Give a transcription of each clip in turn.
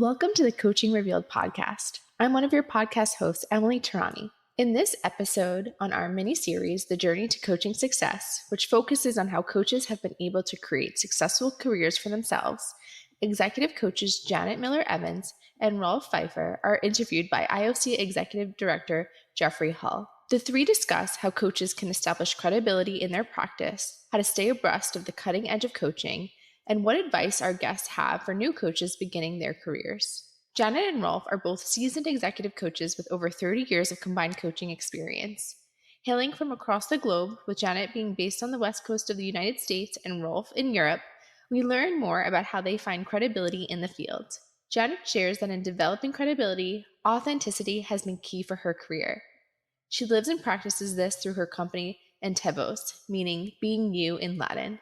Welcome to the Coaching Revealed podcast. I'm one of your podcast hosts, Emily Tarani. In this episode on our mini-series, The Journey to Coaching Success, which focuses on how coaches have been able to create successful careers for themselves, executive coaches Janet Miller-Evans and Rolf Pfeiffer are interviewed by IOC Executive Director Jeffrey Hull. The three discuss how coaches can establish credibility in their practice, how to stay abreast of the cutting edge of coaching, and what advice our guests have for new coaches beginning their careers. Janet and Rolf are both seasoned executive coaches with over 30 years of combined coaching experience. Hailing from across the globe, with Janet being based on the west coast of the United States and Rolf in Europe, we learn more about how they find credibility in the field. Janet shares that in developing credibility, authenticity has been key for her career. She lives and practices this through her company Entevos, meaning being you in Latin.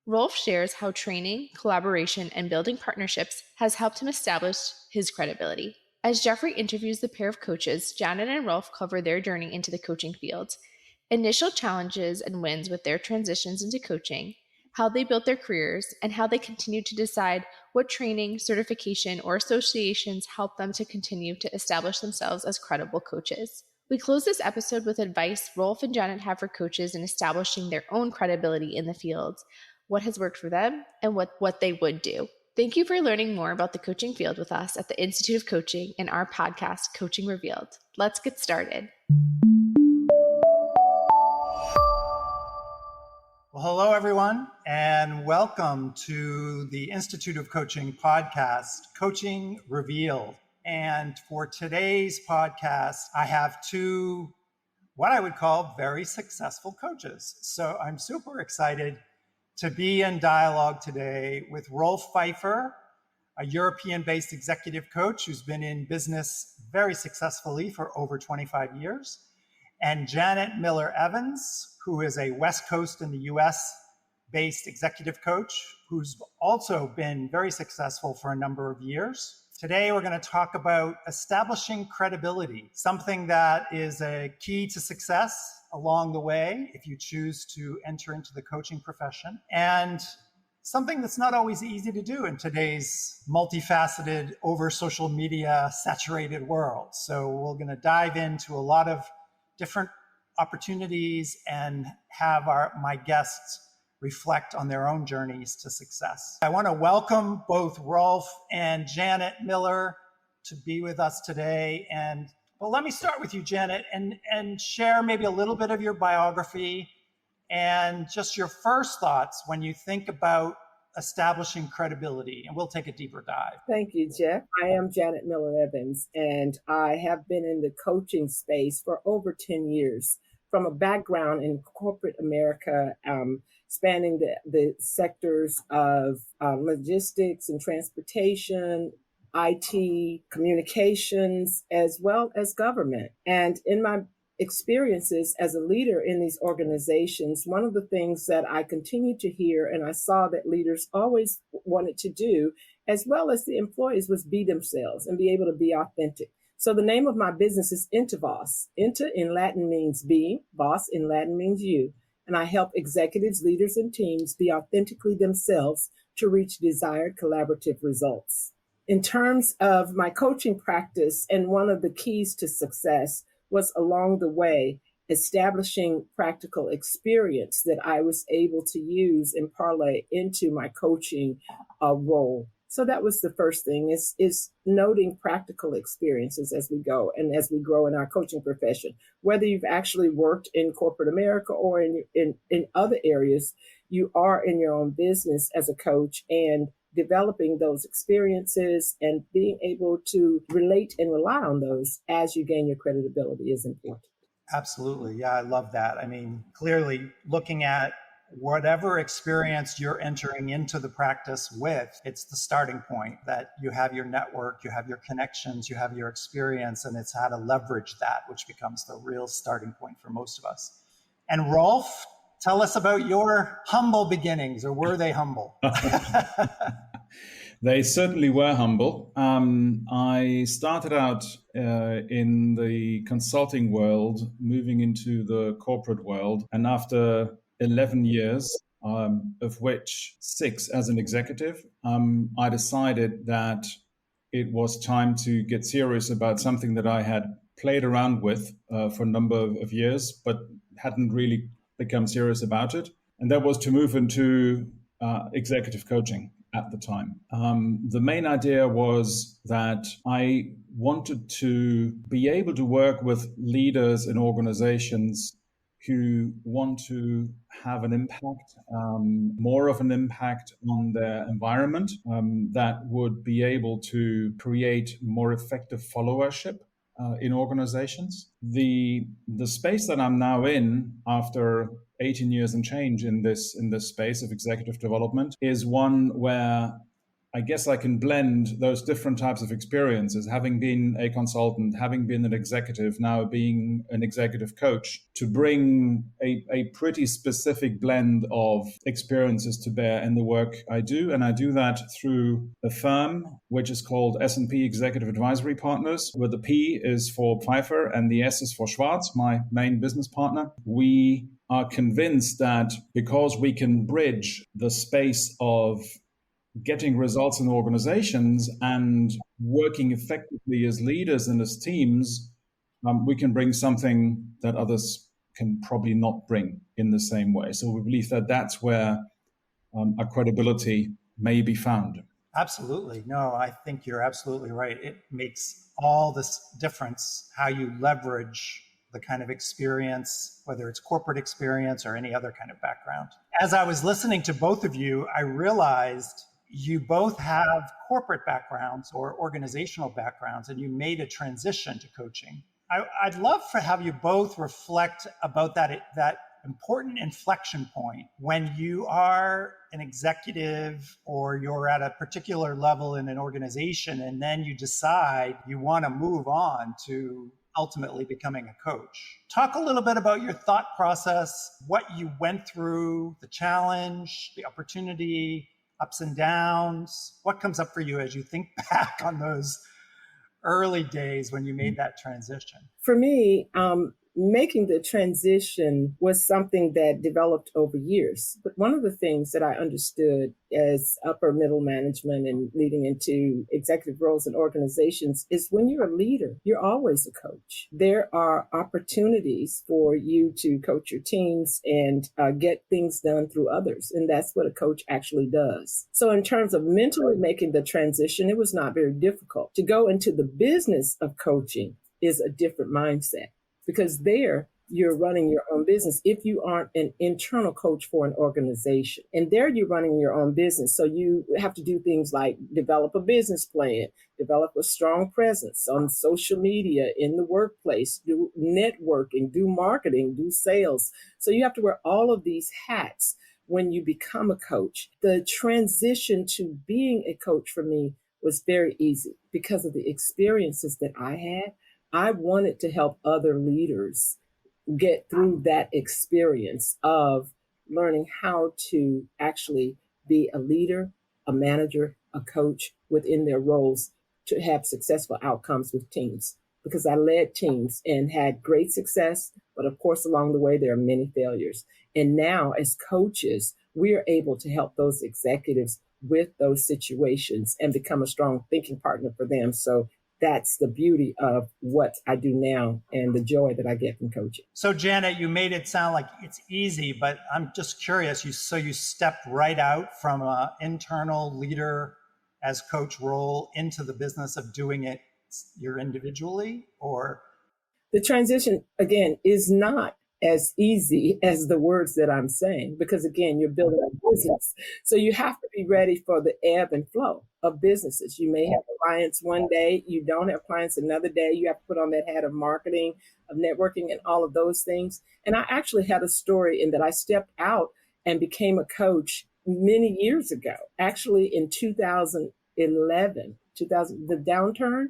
Rolf shares how training, collaboration, and building partnerships has helped him establish his credibility. As Jeffrey interviews the pair of coaches, Janet and Rolf cover their journey into the coaching field, initial challenges and wins with their transitions into coaching, how they built their careers, and how they continue to decide what training, certification, or associations help them to continue to establish themselves as credible coaches. We close this episode with advice Rolf and Janet have for coaches in establishing their own credibility in the field, what has worked for them, and what they would do. Thank you for learning more about the coaching field with us at the Institute of Coaching and our podcast, Coaching Revealed. Let's get started. Well, hello, everyone, and welcome to the Institute of Coaching podcast, Coaching Revealed. And for today's podcast, I have two, what I would call very successful coaches. So I'm super excited to be in dialogue today with Rolf Pfeiffer, a European-based executive coach who's been in business very successfully for over 25 years, and Janet Miller-Evans, who is a West Coast in the US-based executive coach who's also been very successful for a number of years. Today, we're going to talk about establishing credibility, something that is a key to success along the way if you choose to enter into the coaching profession, and something that's not always easy to do in today's multifaceted, over social media saturated world. So we're going to dive into a lot of different opportunities and have my guests reflect on their own journeys to success. I want to welcome both Rolf and Janet Miller to be with us today. But let me start with you, Janet, and share maybe a little bit of your biography and just your first thoughts when you think about establishing credibility, and we'll take a deeper dive. Thank you, Jeff. I am Janet Miller-Evans, and I have been in the coaching space for over 10 years from a background in corporate America, spanning the sectors of logistics and transportation, IT, communications, as well as government. And in my experiences as a leader in these organizations, one of the things that I continued to hear and I saw that leaders always wanted to do, as well as the employees, was be themselves and be able to be authentic. So the name of my business is Entevos. Enter in Latin means be, vos in Latin means you. And I help executives, leaders, and teams be authentically themselves to reach desired collaborative results. In terms of my coaching practice, and one of the keys to success was along the way establishing practical experience that I was able to use and parlay into my coaching role. So that was the first thing, is noting practical experiences as we go and as we grow in our coaching profession. Whether you've actually worked in corporate America or in other areas, you are in your own business as a coach, and developing those experiences and being able to relate and rely on those as you gain your credibility is important. Absolutely. Yeah, I love that. I mean, clearly looking at whatever experience you're entering into the practice with, it's the starting point that you have your network, you have your connections, you have your experience, and it's how to leverage that, which becomes the real starting point for most of us. And Rolf, tell us about your humble beginnings, or were they humble? They certainly were humble. I started out in the consulting world, moving into the corporate world. And after 11 years, of which 6 as an executive, I decided that it was time to get serious about something that I had played around with for a number of years, but hadn't really become serious about it. And that was to move into executive coaching at the time. The main idea was that I wanted to be able to work with leaders in organizations who want to have an impact, more of an impact on their environment, that would be able to create more effective followership in organizations. The space that I'm now in after 18 years and change in this space of executive development is one where I guess I can blend those different types of experiences, having been a consultant, having been an executive, now being an executive coach, to bring a pretty specific blend of experiences to bear in the work I do. And I do that through a firm which is called S&P Executive Advisory Partners, where the P is for Pfeiffer and the S is for Schwarz, my main business partner. We are convinced that because we can bridge the space of getting results in organizations and working effectively as leaders and as teams, we can bring something that others can probably not bring in the same way. So we believe that that's where our credibility may be found. Absolutely. No, I think you're absolutely right. It makes all this difference how you leverage the kind of experience, whether it's corporate experience or any other kind of background. As I was listening to both of you, I realized you both have corporate backgrounds or organizational backgrounds, and you made a transition to coaching. I'd love to have you both reflect about that important inflection point when you are an executive or you're at a particular level in an organization, and then you decide you want to move on to ultimately becoming a coach. Talk a little bit about your thought process, what you went through, the challenge, the opportunity, ups and downs. What comes up for you as you think back on those early days when you made that transition? For me, making the transition was something that developed over years. But one of the things that I understood as upper middle management and leading into executive roles in organizations is when you're a leader, you're always a coach. There are opportunities for you to coach your teams and get things done through others. And that's what a coach actually does. So in terms of mentally making the transition, it was not very difficult. To go into the business of coaching is a different mindset, because there you're running your own business if you aren't an internal coach for an organization. And there you're running your own business. So you have to do things like develop a business plan, develop a strong presence on social media, in the workplace, do networking, do marketing, do sales. So you have to wear all of these hats when you become a coach. The transition to being a coach for me was very easy because of the experiences that I had. I wanted to help other leaders get through that experience of learning how to actually be a leader, a manager, a coach within their roles to have successful outcomes with teams. Because I led teams and had great success, but of course, along the way, there are many failures. And now as coaches, we are able to help those executives with those situations and become a strong thinking partner for them. So that's the beauty of what I do now and the joy that I get from coaching. So Janet, you made it sound like it's easy, but I'm just curious. You stepped right out from an internal leader as coach role into the business of doing it you're individually, or? The transition, again, is not as easy as the words that I'm saying, because again, you're building a business. So you have to be ready for the ebb and flow of businesses. You may have clients one day, you don't have clients another day. You have to put on that hat of marketing, of networking, and all of those things. And I actually had a story in that I stepped out and became a coach many years ago. Actually, in 2011, the downturn,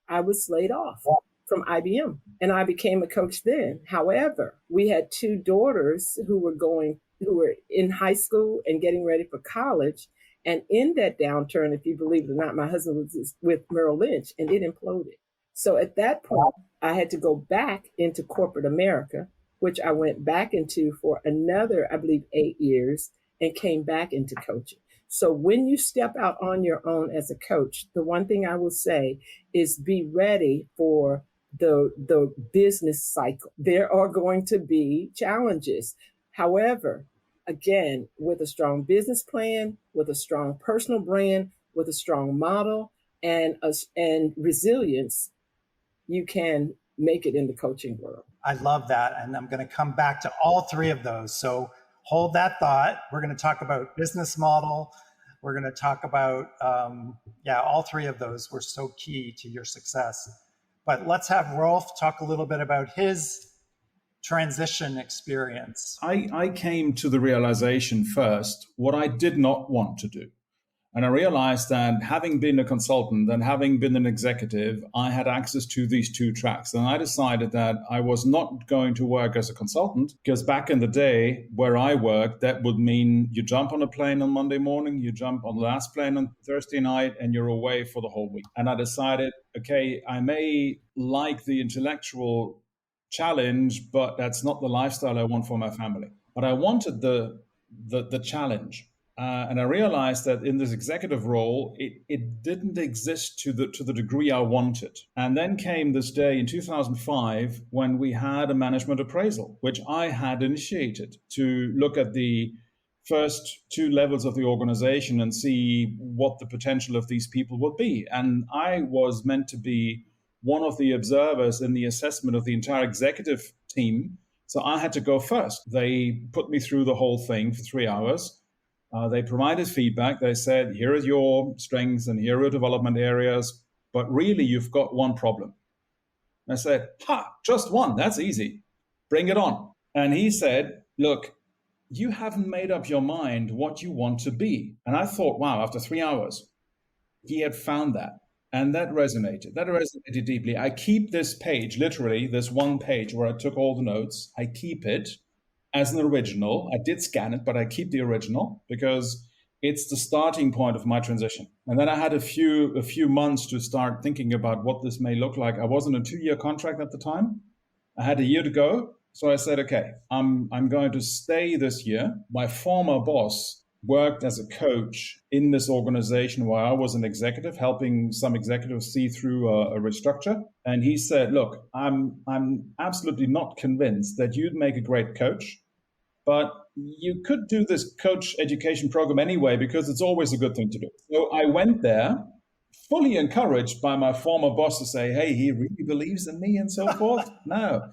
I was laid off from IBM, and I became a coach then. However, we had two daughters who were in high school and getting ready for college. And in that downturn, if you believe it or not, my husband was with Merrill Lynch, and it imploded. So at that point, I had to go back into corporate America, which I went back into for another, I believe, 8 years, and came back into coaching. So when you step out on your own as a coach, the one thing I will say is be ready for the business cycle. There are going to be challenges. However, again, with a strong business plan, with a strong personal brand, with a strong model and resilience, you can make it in the coaching world. I love that. And I'm going to come back to all three of those. So hold that thought. We're going to talk about business model. We're going to talk about, all three of those were so key to your success. But let's have Rolf talk a little bit about his transition experience. I came to the realization first what I did not want to do. And I realized that having been a consultant and having been an executive, I had access to these two tracks. And I decided that I was not going to work as a consultant because back in the day where I worked, that would mean you jump on a plane on Monday morning, you jump on the last plane on Thursday night, and you're away for the whole week. And I decided, okay, I may like the intellectual challenge, but that's not the lifestyle I want for my family. But I wanted the challenge. And I realized that in this executive role, it didn't exist to the degree I wanted. And then came this day in 2005 when we had a management appraisal, which I had initiated to look at the first two levels of the organization and see what the potential of these people would be. And I was meant to be one of the observers in the assessment of the entire executive team. So I had to go first. They put me through the whole thing for 3 hours. They provided feedback. They said, here are your strengths and here are your development areas, but really you've got one problem. And I said, just one, that's easy. Bring it on. And he said, look, you haven't made up your mind what you want to be. And I thought, wow, after 3 hours, he had found that. And that resonated. That resonated deeply. I keep this page, literally this one page where I took all the notes. I keep it as an original. I did scan it, but I keep the original because it's the starting point of my transition. And then I had a few months to start thinking about what this may look like. I was in a 2-year contract at the time. I had a year to go. So I said, okay, I'm going to stay this year. My former boss worked as a coach in this organization where I was an executive, helping some executives see through a restructure. And he said, look, I'm absolutely not convinced that you'd make a great coach, but you could do this coach education program anyway, because it's always a good thing to do. So I went there fully encouraged by my former boss to say, hey, he really believes in me and so forth. No.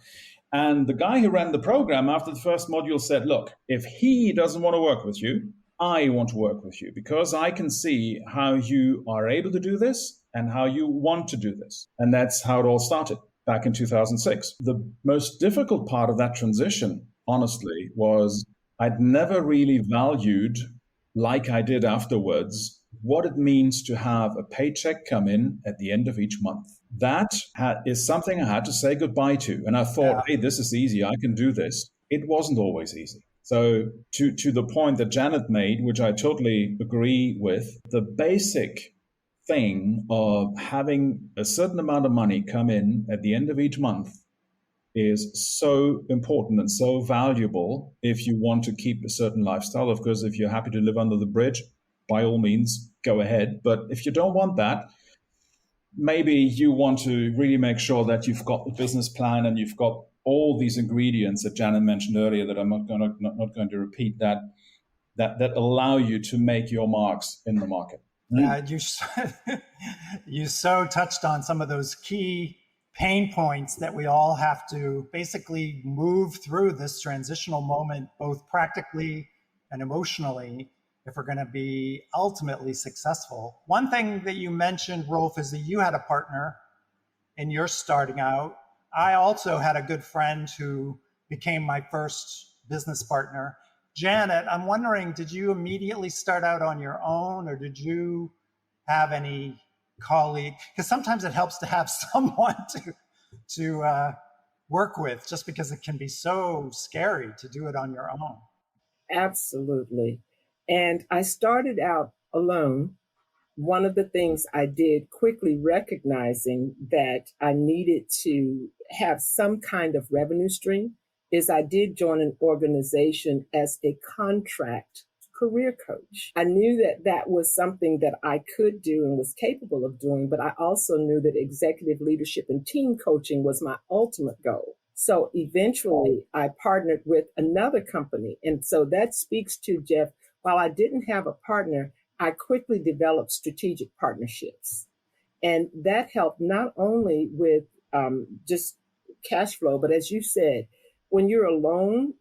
And the guy who ran the program after the first module said, look, if he doesn't want to work with you, I want to work with you because I can see how you are able to do this and how you want to do this. And that's how it all started back in 2006. The most difficult part of that transition, honestly, was I'd never really valued, like I did afterwards, what it means to have a paycheck come in at the end of each month. That is something I had to say goodbye to. And I thought, hey, this is easy. I can do this. It wasn't always easy. So to the point that Janet made, which I totally agree with, the basic thing of having a certain amount of money come in at the end of each month is so important and so valuable if you want to keep a certain lifestyle. Of course, if you're happy to live under the bridge, by all means, go ahead. But if you don't want that, maybe you want to really make sure that you've got the business plan and you've got all these ingredients that Janet mentioned earlier that I'm not going to repeat that allow you to make your marks in the market. Yeah, you so touched on some of those key pain points that we all have to basically move through this transitional moment, both practically and emotionally, if we're going to be ultimately successful. One thing that you mentioned, Rolf, is that you had a partner and you're starting out. I also had a good friend who became my first business partner. Janet, I'm wondering, did you immediately start out on your own or did you have any colleague? Because sometimes it helps to have someone to work with, just because it can be so scary to do it on your own. Absolutely. And I started out alone. One of the things I did, quickly recognizing that I needed to have some kind of revenue stream, is I did join an organization as a contract career coach. I knew that that was something that I could do and was capable of doing, but I also knew that executive leadership and team coaching was my ultimate goal. So eventually I partnered with another company. And so that speaks to, Jeff, while I didn't have a partner, I quickly developed strategic partnerships. And that helped not only with just cash flow, but as you said, when you're alone,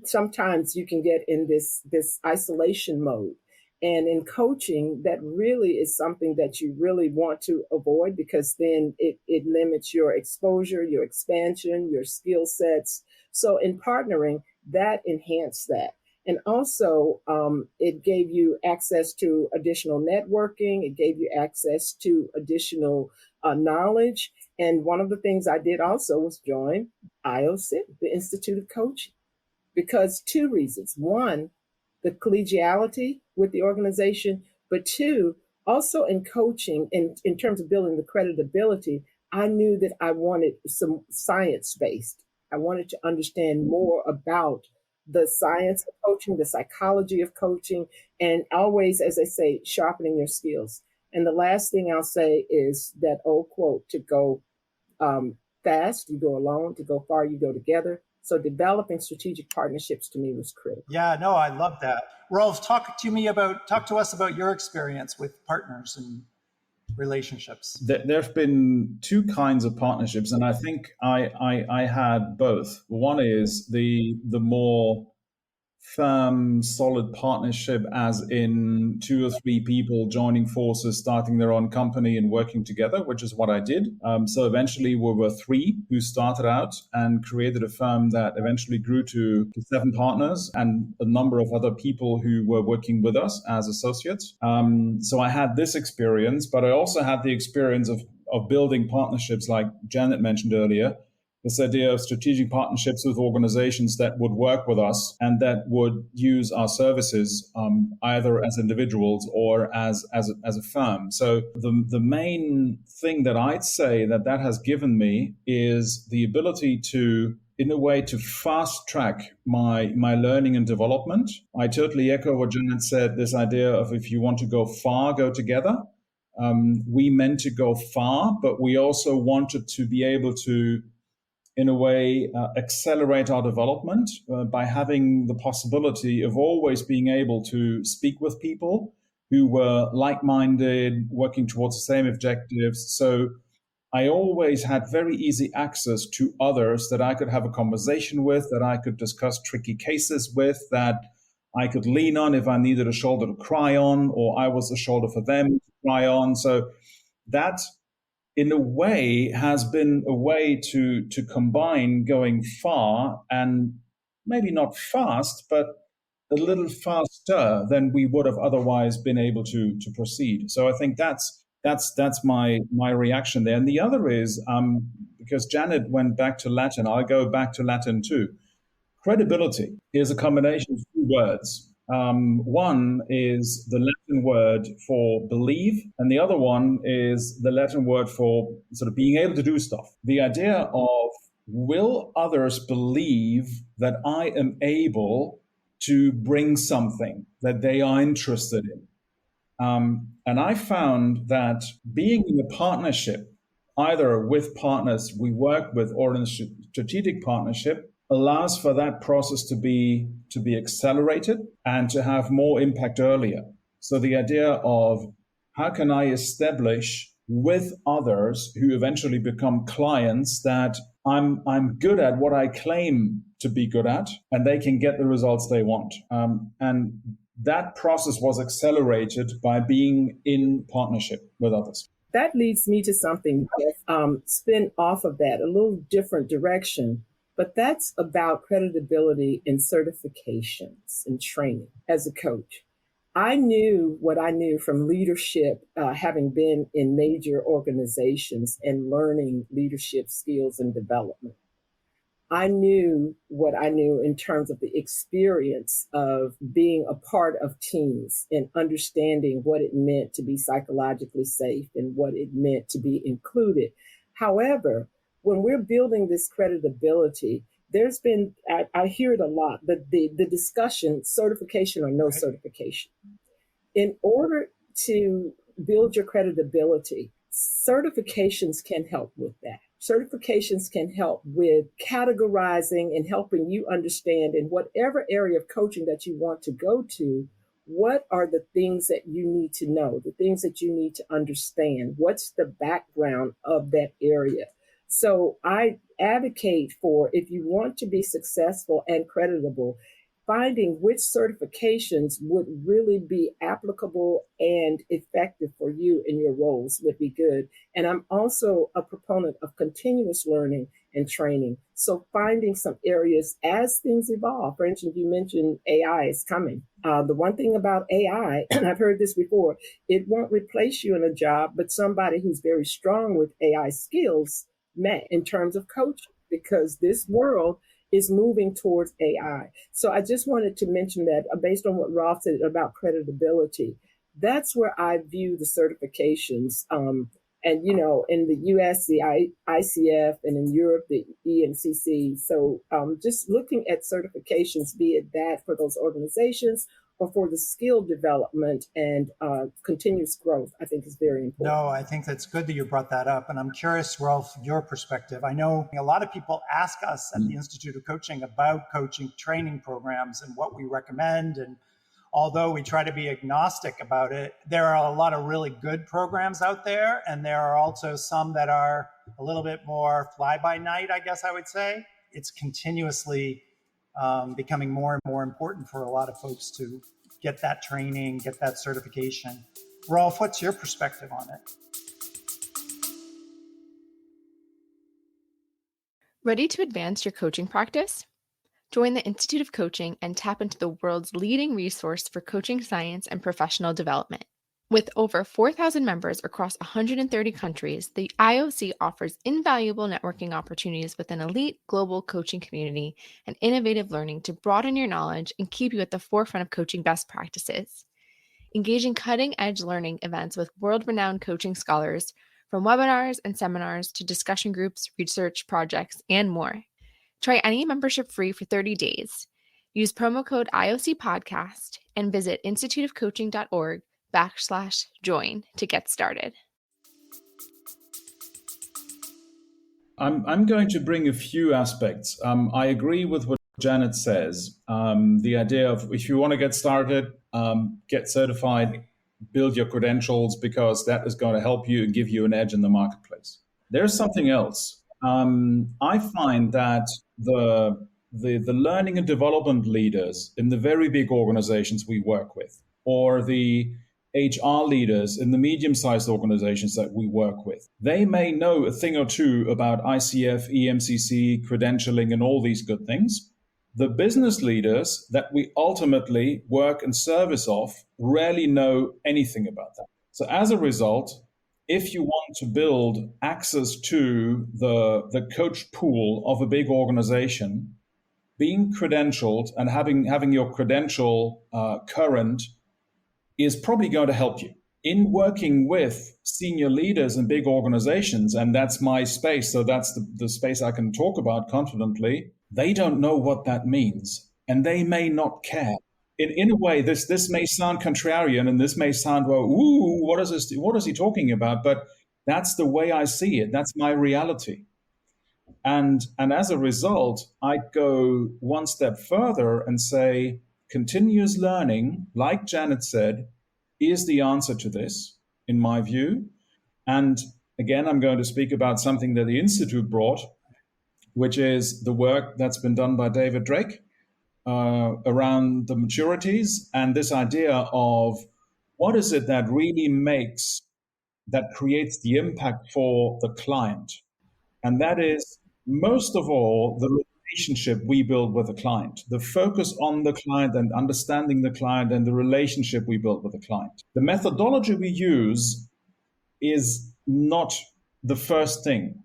sometimes you can get in this isolation mode. And in coaching, that really is something that you really want to avoid, because then it limits your exposure, your expansion, your skill sets. So in partnering, that enhanced that. And also, it gave you access to additional networking. It gave you access to additional knowledge. And one of the things I did also was join IOC, the Institute of Coaching, because two reasons. One, the collegiality with the organization, but two, also in coaching, in terms of building the credibility, I knew that I wanted some science-based. I wanted to understand more about the science of coaching, the psychology of coaching, and always, as I say, sharpening your skills. And the last thing I'll say is that old quote, to go fast, you go alone; to go far, you go together. So developing strategic partnerships to me was critical. Yeah, no, I love that. Rolf, talk to us about your experience with partners and relationships. There have been two kinds of partnerships, and I think I had both. One is the more firm, solid partnership, as in two or three people joining forces, starting their own company and working together, which is what I did. So eventually we were three who started out and created a firm that eventually grew to 7 partners and a number of other people who were working with us as associates. So I had this experience, but I also had the experience of building partnerships like Janet mentioned earlier. This idea of strategic partnerships with organizations that would work with us and that would use our services either as individuals or as a firm. So the main thing that I'd say that has given me is the ability to, in a way, to fast track my learning and development. I totally echo what Janet said, this idea of if you want to go far, go together. We meant to go far, but we also wanted to be able to, in a way, accelerate our development by having the possibility of always being able to speak with people who were like-minded, working towards the same objectives. So I always had very easy access to others that I could have a conversation with, that I could discuss tricky cases with, that I could lean on if I needed a shoulder to cry on, or I was a shoulder for them to cry on. So that, in a way, has been a way to combine going far and maybe not fast, but a little faster than we would have otherwise been able to proceed. So I think that's my reaction there. And the other is, because Janet went back to Latin, I'll go back to Latin too. Credibility is a combination of two words. One is the Latin word for believe, and the other one is the Latin word for sort of being able to do stuff. The idea of, will others believe that I am able to bring something that they are interested in? And I found that being in a partnership, either with partners we work with or in a strategic partnership, allows for that process to be accelerated and to have more impact earlier. So the idea of, how can I establish with others who eventually become clients that I'm good at what I claim to be good at, and they can get the results they want. And that process was accelerated by being in partnership with others. That leads me to something spin off of that, a little different direction. But that's about credibility and certifications and training as a coach. I knew what I knew from leadership, having been in major organizations and learning leadership skills and development. I knew what I knew in terms of the experience of being a part of teams and understanding what it meant to be psychologically safe and what it meant to be included. However, when we're building this credibility, there's been, I hear it a lot, the discussion, certification or no certification. In order to build your credibility, certifications can help with that. Certifications can help with categorizing and helping you understand in whatever area of coaching that you want to go to, what are the things that you need to know, the things that you need to understand, what's the background of that area. So I advocate for, if you want to be successful and creditable, finding which certifications would really be applicable and effective for you in your roles would be good. And I'm also a proponent of continuous learning and training. So finding some areas as things evolve. For instance, you mentioned AI is coming. The one thing about AI, and I've heard this before, it won't replace you in a job, but somebody who's very strong with AI skills may, in terms of coaching, because this world is moving towards AI. So I just wanted to mention that based on what Rolf said about creditability, that's where I view the certifications. And, you know, in the US, the ICF, and in Europe, the EMCC. So just looking at certifications, be it that for those organizations or for the skill development and continuous growth, I think is very important. No, I think that's good that you brought that up. And I'm curious, Rolf, your perspective. I know a lot of people ask us at the Institute of Coaching about coaching training programs and what we recommend. And although we try to be agnostic about it, there are a lot of really good programs out there. And there are also some that are a little bit more fly by night, I guess I would say. It's continuously becoming more and more important for a lot of folks to get that training, get that certification. Rolf, what's your perspective on it? Ready to advance your coaching practice? Join the Institute of Coaching and tap into the world's leading resource for coaching science and professional development. With over 4,000 members across 130 countries, the IOC offers invaluable networking opportunities with an elite global coaching community and innovative learning to broaden your knowledge and keep you at the forefront of coaching best practices. Engage in cutting-edge learning events with world-renowned coaching scholars, from webinars and seminars to discussion groups, research projects, and more. Try any membership free for 30 days. Use promo code IOC Podcast and visit instituteofcoaching.org/join to get started. I'm going to bring a few aspects. I agree with what Janet says. The idea of, if you want to get started, get certified, build your credentials, because that is going to help you and give you an edge in the marketplace. There's something else. I find that the learning and development leaders in the very big organizations we work with, or the HR leaders in the medium-sized organizations that we work with, they may know a thing or two about ICF, EMCC, credentialing, and all these good things. The business leaders that we ultimately work in service of rarely know anything about that. So as a result, if you want to build access to the coach pool of a big organization, being credentialed and having your credential current is probably going to help you. In working with senior leaders in big organizations, and that's my space, so that's the space I can talk about confidently, they don't know what that means, and they may not care. In a way, this may sound contrarian, and this may sound, well, ooh, what is he talking about? But that's the way I see it. That's my reality. And as a result, I go one step further and say, continuous learning, like Janet said, is the answer to this, in my view. And again, I'm going to speak about something that the Institute brought, which is the work that's been done by David Drake around the maturities and this idea of what is it that really creates the impact for the client. And that is, most of all, the relationship we build with the client, the focus on the client and understanding the client and the relationship we build with the client. The methodology we use is not the first thing.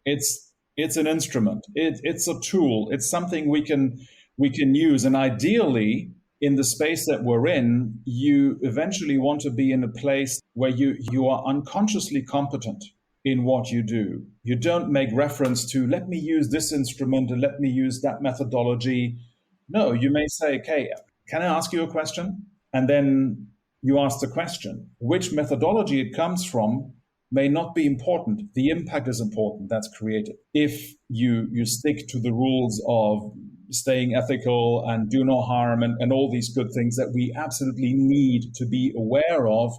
It's an instrument. It's a tool. It's something we can use. And ideally, in the space that we're in, you eventually want to be in a place where you are unconsciously competent. in what you do. You don't make reference to, let me use this instrument and let me use that methodology. No, you may say, okay, can I ask you a question? And then you ask the question. Which methodology it comes from may not be important. The impact is important that's created. If you stick to the rules of staying ethical and do no harm and all these good things that we absolutely need to be aware of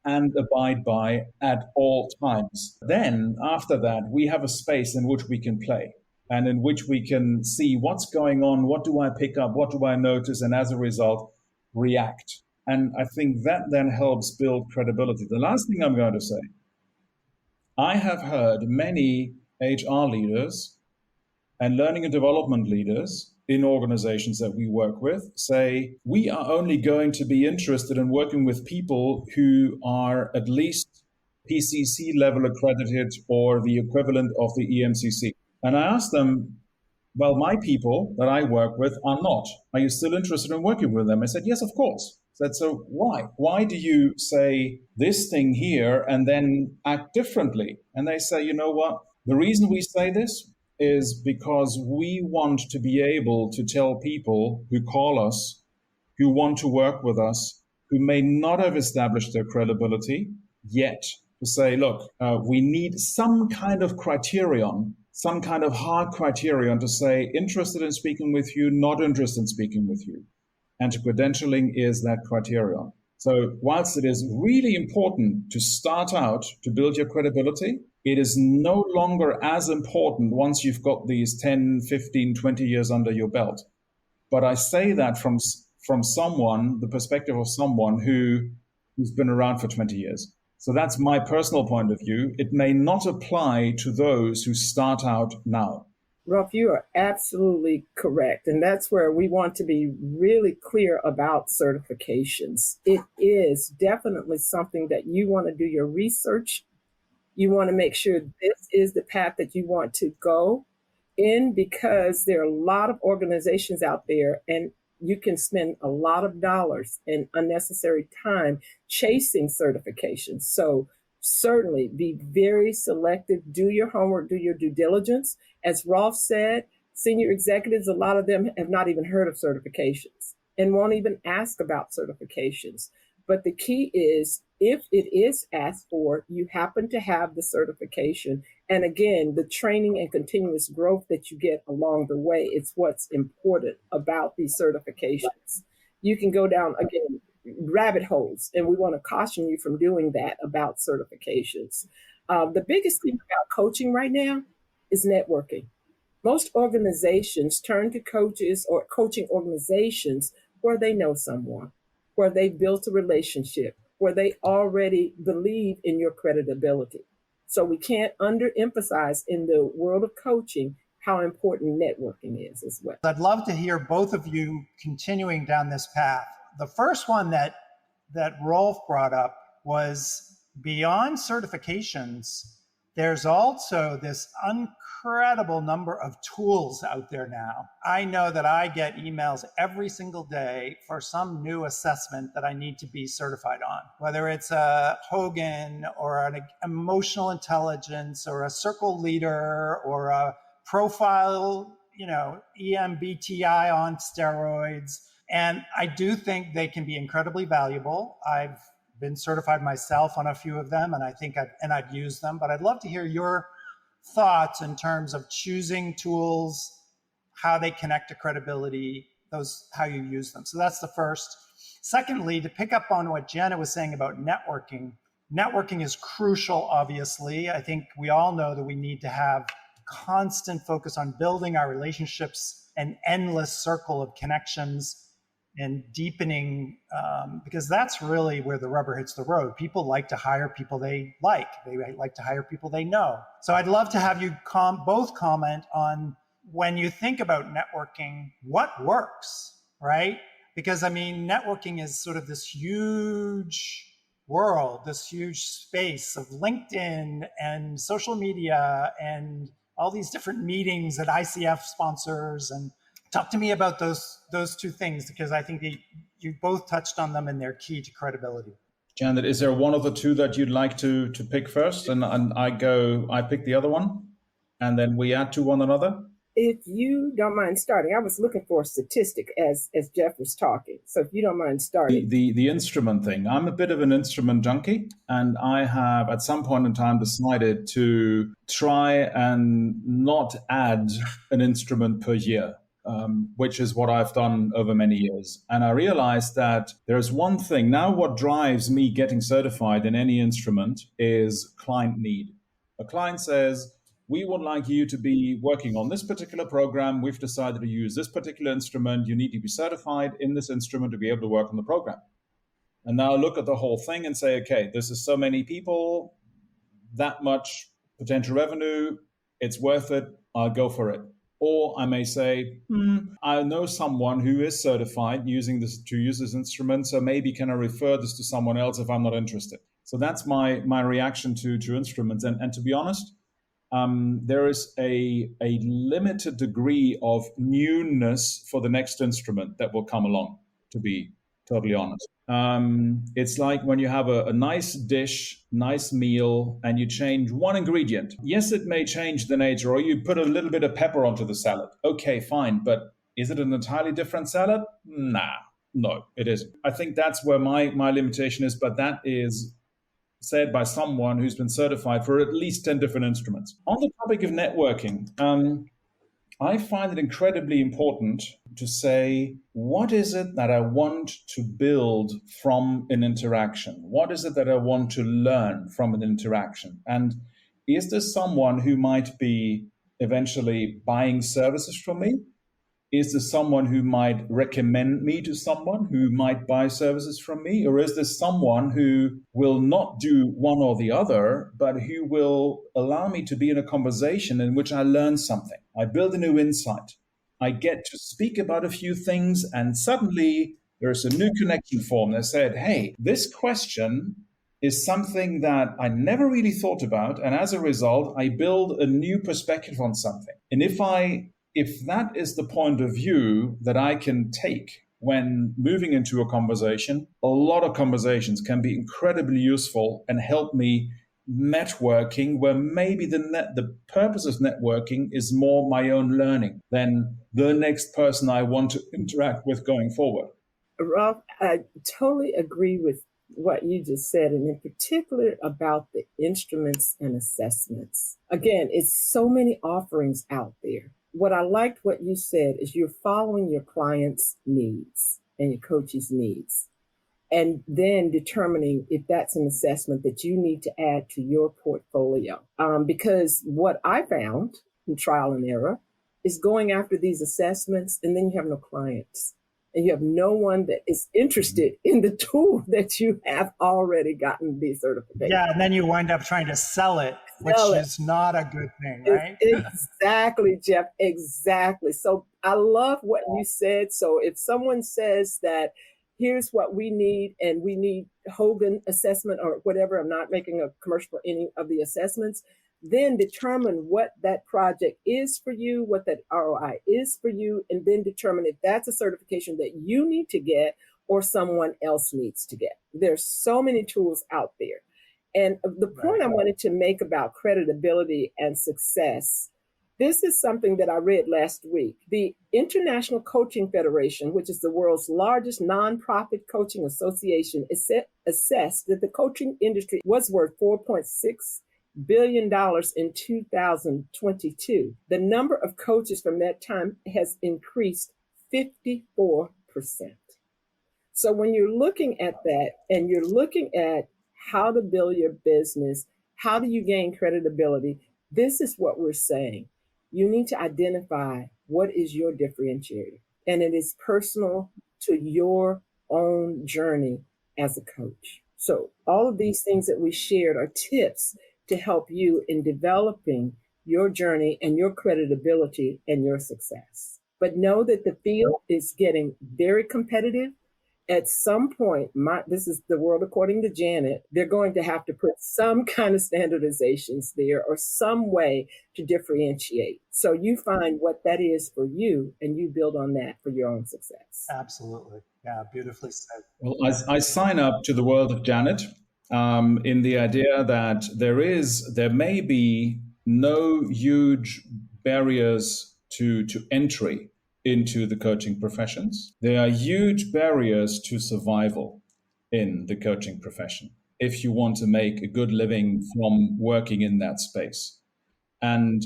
and abide by at all times. Then, after that, we have a space in which we can play and in which we can see what's going on, what do I pick up, what do I notice, and as a result, react. And I think that then helps build credibility. The last thing I'm going to say, I have heard many HR leaders and learning and development leaders in organizations that we work with say, we are only going to be interested in working with people who are at least PCC level accredited or the equivalent of the EMCC. And I asked them, well, my people that I work with are not. Are you still interested in working with them? I said, yes, of course. I said, so why? Why do you say this thing here and then act differently? And they say, you know what? The reason we say this is because we want to be able to tell people who call us, who want to work with us, who may not have established their credibility yet, to say, look, we need some kind of criterion, some kind of hard criterion to say, interested in speaking with you, not interested in speaking with you. And credentialing is that criterion. So whilst it is really important to start out to build your credibility, it is no longer as important once you've got these 10, 15, 20 years under your belt. But I say that from someone, the perspective of someone who's been around for 20 years. So that's my personal point of view. It may not apply to those who start out now. Rolf, you are absolutely correct. And that's where we want to be really clear about certifications. It is definitely something that you want to do your research. You want to make sure this is the path that you want to go in, because there are a lot of organizations out there and you can spend a lot of dollars and unnecessary time chasing certifications. So certainly be very selective, do your homework, do your due diligence. As Rolf said, senior executives, a lot of them have not even heard of certifications and won't even ask about certifications. But the key is, if it is asked for, you happen to have the certification. And again, the training and continuous growth that you get along the way, it's what's important about these certifications. You can go down, again, rabbit holes, and we want to caution you from doing that about certifications. The biggest thing about coaching right now is networking. Most organizations turn to coaches or coaching organizations where they know someone, where they built a relationship, where they already believe in your credibility. So we can't underemphasize in the world of coaching how important networking is as well. I'd love to hear both of you continuing down this path. The first one that Rolf brought up was, beyond certifications, there's also this incredible number of tools out there now. I know that I get emails every single day for some new assessment that I need to be certified on, whether it's a Hogan or an emotional intelligence or a circle leader or a profile, EMBTI on steroids. And I do think they can be incredibly valuable. I've been certified myself on a few of them, and I think I've used them. But I'd love to hear your thoughts in terms of choosing tools, how they connect to credibility, how you use them. So that's the first. Secondly, to pick up on what Janet was saying about networking, networking is crucial, obviously. I think we all know that we need to have constant focus on building our relationships, an endless circle of connections, and deepening, because that's really where the rubber hits the road. People like to hire people they like. They like to hire people they know. So I'd love to have you both comment on, when you think about networking, what works, right? Because networking is sort of this huge world, this huge space of LinkedIn and social media and all these different meetings that ICF sponsors. And talk to me about those two things, because I think you both touched on them and they're key to credibility. Janet, is there one of the two that you'd like to pick first? And I pick the other one, and then we add to one another? If you don't mind starting, I was looking for a statistic as Jeff was talking. So if you don't mind starting. The instrument thing. I'm a bit of an instrument junkie, and I have at some point in time decided to try and not add an instrument per year. Which is what I've done over many years. And I realized that there's one thing. Now, what drives me getting certified in any instrument is client need. A client says, we would like you to be working on this particular program. We've decided to use this particular instrument. You need to be certified in this instrument to be able to work on the program. And now look at the whole thing and say, okay, this is so many people, that much potential revenue, it's worth it, I'll go for it. Or I may say, I know someone who is certified using this to use this instrument, so maybe can I refer this to someone else if I'm not interested? So that's my reaction to instruments. And to be honest, there is a limited degree of newness for the next instrument that will come along, to be totally honest. It's like when you have a nice dish, nice meal, and you change one ingredient. Yes, it may change the nature, or you put a little bit of pepper onto the salad. Okay, fine. But is it an entirely different salad? Nah, no, it isn't. I think that's where my limitation is, but that is said by someone who's been certified for at least 10 different instruments. On the topic of networking, I find it incredibly important to say, what is it that I want to build from an interaction? What is it that I want to learn from an interaction? And is there someone who might be eventually buying services from me? Is there someone who might recommend me to someone who might buy services from me? Or is there someone who will not do one or the other, but who will allow me to be in a conversation in which I learn something? I build a new insight. I get to speak about a few things, and suddenly there's a new connection formed that said, hey, this question is something that I never really thought about. And as a result, I build a new perspective on something. And if that is the point of view that I can take when moving into a conversation, a lot of conversations can be incredibly useful and help me networking, where maybe the purpose of networking is more my own learning than the next person I want to interact with going forward. Rolf, I totally agree with what you just said, and in particular about the instruments and assessments. Again, it's so many offerings out there. What I liked what you said is you're following your client's needs and your coach's needs, and then determining if that's an assessment that you need to add to your portfolio. Because what I found in trial and error is going after these assessments, and then you have no clients. And you have no one that is interested in the tool that you have already gotten the certification. Yeah, and then you wind up trying to sell it, which is not a good thing, right? Exactly, Jeff, exactly. So I love what you said. So if someone says that here's what we need, and we need Hogan assessment or whatever, I'm not making a commercial for any of the assessments, then determine what that project is for you, what that ROI is for you, and then determine if that's a certification that you need to get or someone else needs to get. There's so many tools out there. And the point I wanted to make about credibility and success, this is something that I read last week. The International Coaching Federation, which is the world's largest nonprofit coaching association, assessed that the coaching industry was worth $4.6 billion in 2022. The number of coaches from that time has increased 54%. So when you're looking at that and you're looking at how to build your business, how do you gain credibility? This is what we're saying. You need to identify what is your differentiator, and it is personal to your own journey as a coach. So all of these things that we shared are tips to help you in developing your journey and your credibility and your success. But know that the field is getting very competitive. At some point, this is the world according to Janet, they're going to have to put some kind of standardizations there or some way to differentiate. So you find what that is for you and you build on that for your own success. Absolutely. Yeah, beautifully said. Well, I sign up to the world of Janet in the idea that there may be no huge barriers to entry into the coaching professions. There are huge barriers to survival in the coaching profession if you want to make a good living from working in that space. And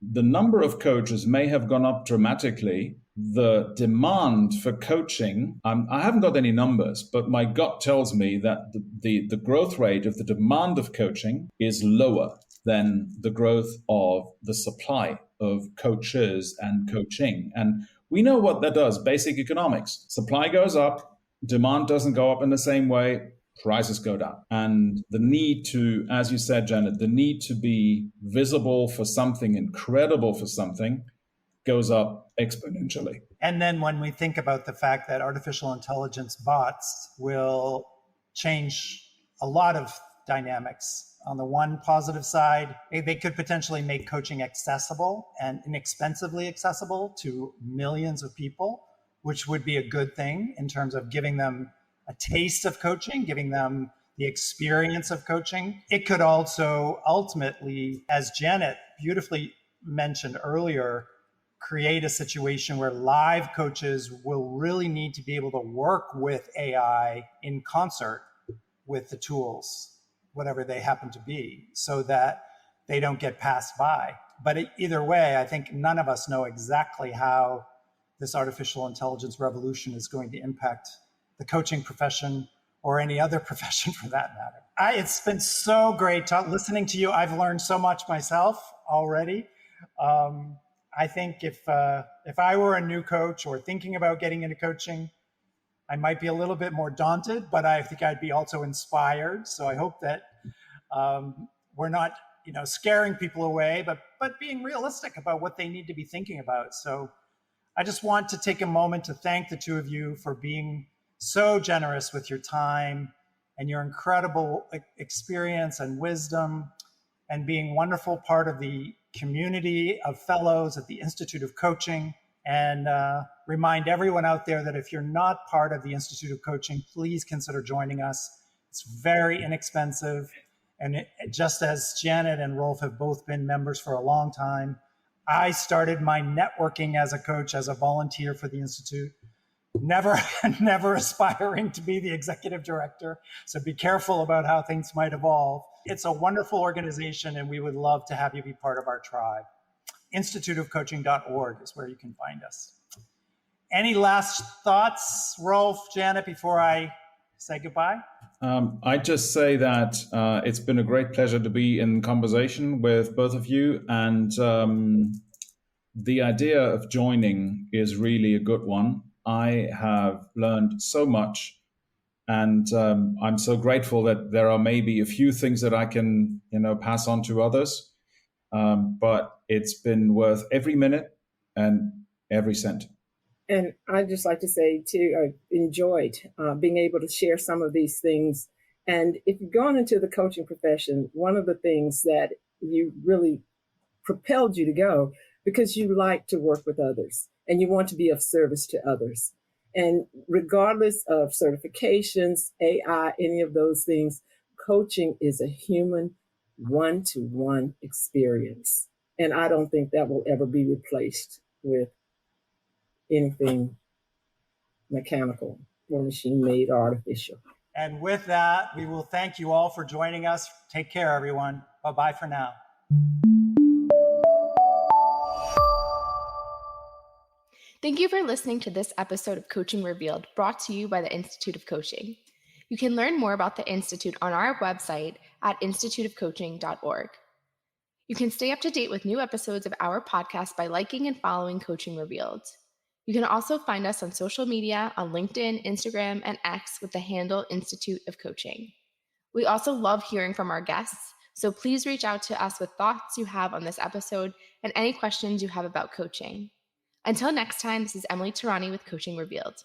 the number of coaches may have gone up dramatically. The demand for coaching, I haven't got any numbers, but my gut tells me that the growth rate of the demand of coaching is lower than the growth of the supply of coaches and coaching. And we know what that does, basic economics. Supply goes up, demand doesn't go up in the same way, prices go down. And the need to, as you said, Janet, the need to be visible for something, incredible for something, goes up exponentially. And then when we think about the fact that artificial intelligence bots will change a lot of dynamics. On the one positive side, they could potentially make coaching accessible and inexpensively accessible to millions of people, which would be a good thing in terms of giving them a taste of coaching, giving them the experience of coaching. It could also ultimately, as Janet beautifully mentioned earlier, create a situation where live coaches will really need to be able to work with AI in concert with the tools, whatever they happen to be, so that they don't get passed by. But either way, I think none of us know exactly how this artificial intelligence revolution is going to impact the coaching profession or any other profession for that matter. It's been so great listening to you. I've learned so much myself already. I think if I were a new coach or thinking about getting into coaching, I might be a little bit more daunted, but I think I'd be also inspired. So I hope that we're not, scaring people away, but being realistic about what they need to be thinking about. So I just want to take a moment to thank the two of you for being so generous with your time and your incredible experience and wisdom, and being a wonderful part of the community of fellows at the Institute of Coaching. And remind everyone out there that if you're not part of the Institute of Coaching, please consider joining us. It's very inexpensive. And just as Janet and Rolf have both been members for a long time, I started my networking as a coach, as a volunteer for the Institute, never aspiring to be the executive director. So be careful about how things might evolve. It's a wonderful organization, and we would love to have you be part of our tribe. instituteofcoaching.org is where you can find us. Any last thoughts, Rolf, Janet, before I say goodbye? I'd just say that it's been a great pleasure to be in conversation with both of you. And the idea of joining is really a good one. I have learned so much, and I'm so grateful that there are maybe a few things that I can, pass on to others. But it's been worth every minute and every cent. And I'd just like to say, too, I enjoyed being able to share some of these things. And if you've gone into the coaching profession, one of the things that you really propelled you to go, because you like to work with others and you want to be of service to others. And regardless of certifications, AI, any of those things, coaching is a human one-to-one experience. And I don't think that will ever be replaced with anything mechanical or machine-made or artificial. And with that, we will thank you all for joining us. Take care, everyone. Bye-bye for now. Thank you for listening to this episode of Coaching Revealed, brought to you by the Institute of Coaching. You can learn more about the Institute on our website at instituteofcoaching.org. You can stay up to date with new episodes of our podcast by liking and following Coaching Revealed. You can also find us on social media on LinkedIn, Instagram, and X with the handle Institute of Coaching. We also love hearing from our guests, so please reach out to us with thoughts you have on this episode and any questions you have about coaching. Until next time, this is Emily Tarani with Coaching Revealed.